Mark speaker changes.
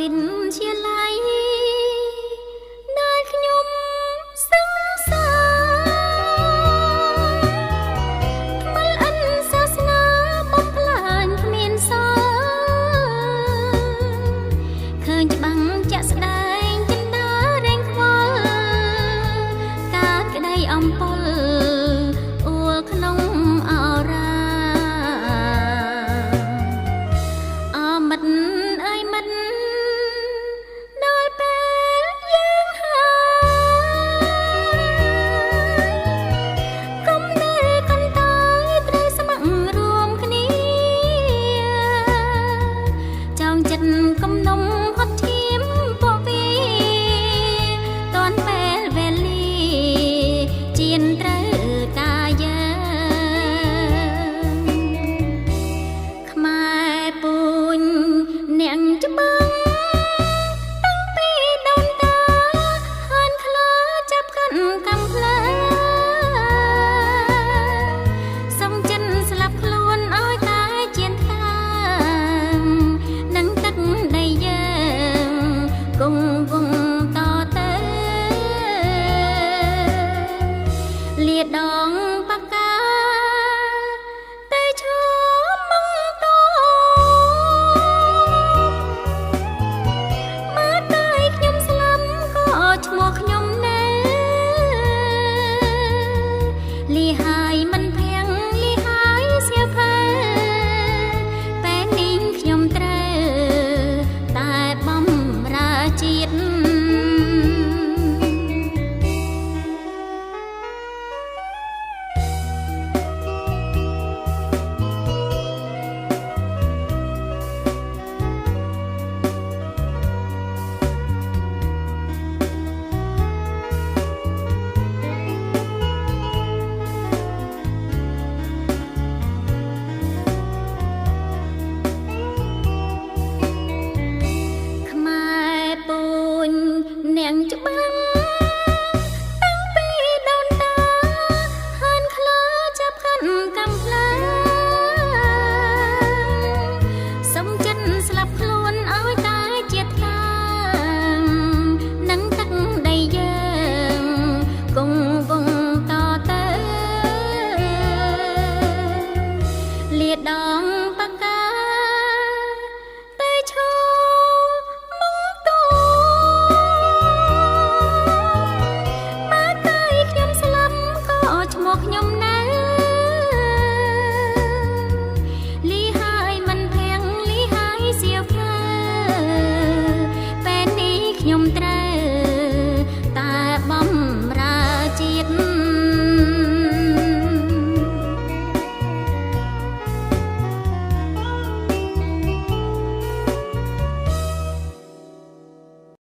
Speaker 1: វិនជាឡៃដែលខ្ញុំសង្សារថ្មិលអិនសាសនាបំផ្លាញគ្មានសល់ឃើញច្បាំងចាក់ស្ដែងចិនដារែងខ្វល់កើតក្តីអំពលអួលក្នុងអរាអមិត្តអើយមិត្តដល់ពេលយើងហើយកុំដែលកន្តើយត្រូវស្ម័គ្ររួមគ្នាចောင်းចិត្តគំនុំហត់ឈាមពួកវាតាន់ពេលវេលាជៀនត្រូវកាយើងខ្មែរពូញអ្នកច្បាំងតាំងពីដូនតាហានខ្លាចាប់កាន់កំភ្លើសុំចិនស្លាប់ខ្លួនឲ្យតែជៀនខាងនឹងទឹកដីយើងគង់វង្សតទៅលាដ